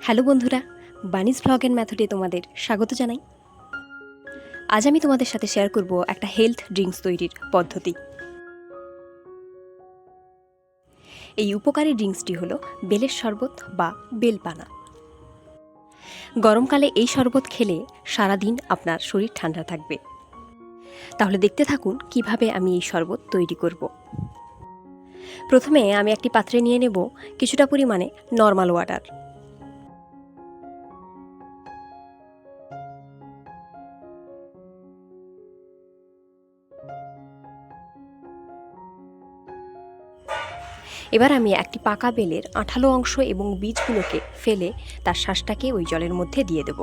Hello বন্ধুরা, বানিস blog and মেথডে তোমাদের স্বাগত জানাই। আজ আমি তোমাদের সাথে শেয়ার করব একটা হেলথ ড্রিঙ্কস তৈরির পদ্ধতি। এই উপকারী ড্রিঙ্কসটি হলো বেলের শরবত বা বেলপানা। গরমকালে এই শরবত খেলে সারাদিন আপনার শরীর ঠান্ডা থাকবে। তাহলে দেখতে থাকুন কিভাবে আমি এই শরবত তৈরি করব। প্রথমে আমি একটি পাত্রে নিয়ে নেব কিছুটা পরিমাণে নর্মাল ওয়াটার। এবার আমি একটি পাকা বেলের আঠালো অংশ এবং বীজগুলোকে ফেলে তার শ্বাসটাকে ওই জলের মধ্যে দিয়ে দেব।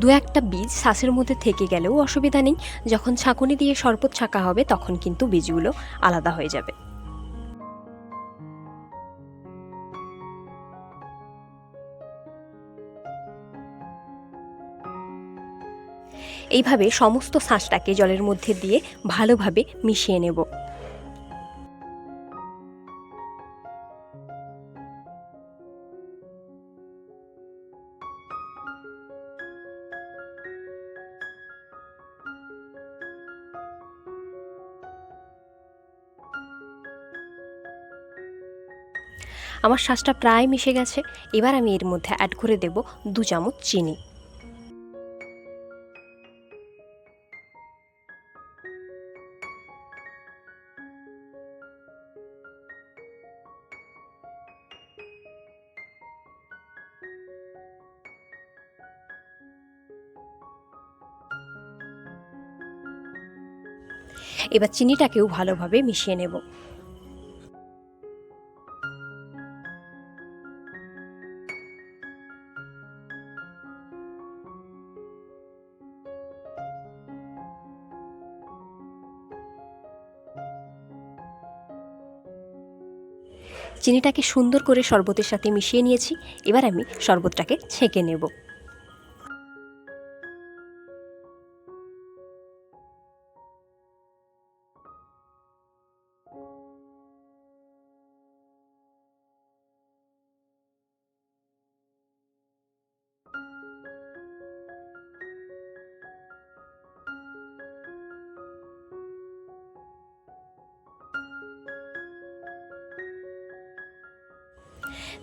দু একটা বীজ শ্বাসের মধ্যে থেকে গেলেও অসুবিধা নেই, যখন ছাঁকুনি দিয়ে শরবত ছাঁকা হবে তখন কিন্তু বীজগুলো আলাদা হয়ে যাবে। এইভাবে সমস্ত শ্বাসটাকে জলের মধ্যে দিয়ে ভালোভাবে মিশিয়ে নেব। আমার শ্বাসটা প্রায় মিশে গেছে। এবার আমি এর মধ্যে অ্যাড করে দেব 2 চামচ চিনি। এবার চিনিটাকেও ভালোভাবে মিশিয়ে নেব। চিনিটাকে সুন্দর করে শরবতের সাথে মিশিয়ে নিয়েছি। এবার আমি শরবতটাকে ছেঁকে নেব।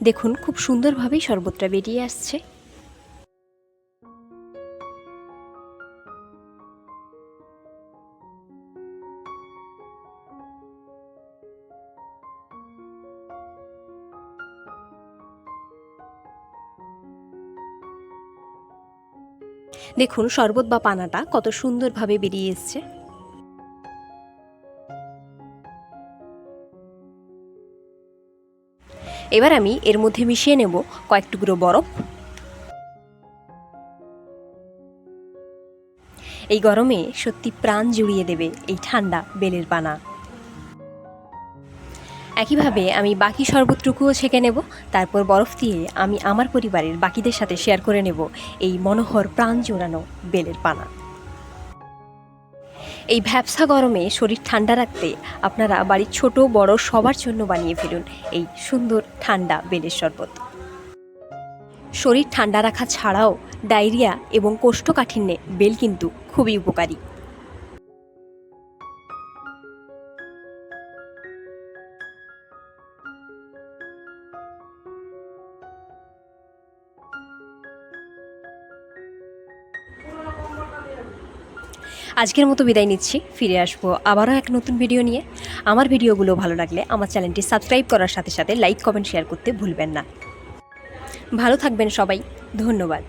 দেখুন খুব সুন্দরভাবেই শরবতটা বেরিয়ে আসছে। দেখুন শরবত বা পানাটা কত সুন্দরভাবে বেরিয়ে এসছে। এবার আমি এর মধ্যে মিশিয়ে নেব কয়েক টুকরো বরফ। এই গরমে সত্যি প্রাণ জুড়িয়ে দেবে এই ঠান্ডা বেলের পানা। একইভাবে আমি বাকি শরবতটুকুও ছেঁকে নেব। তারপর বরফ দিয়ে আমি আমার পরিবারের বাকিদের সাথে শেয়ার করে নেব এই মনোহর প্রাণ জোড়ানো বেলের পানা। এই ভ্যাপসা গরমে শরীর ঠান্ডা রাখতে আপনারা বাড়ির ছোট বড় সবার জন্য বানিয়ে ফেলুন এই সুন্দর ঠান্ডা বেলের শরবত। শরীর ঠান্ডা রাখা ছাড়াও ডায়রিয়া এবং কোষ্ঠকাঠিন্যে বেল কিন্তু খুবই উপকারী। আজকের মতো বিদায় নিচ্ছি, ফিরে আসবো আবারও এক নতুন ভিডিও নিয়ে। আমার ভিডিওগুলো ভালো লাগলে আমার চ্যানেলটি সাবস্ক্রাইব করার সাথে সাথে লাইক কমেন্ট শেয়ার করতে ভুলবেন না। ভালো থাকবেন সবাই, ধন্যবাদ।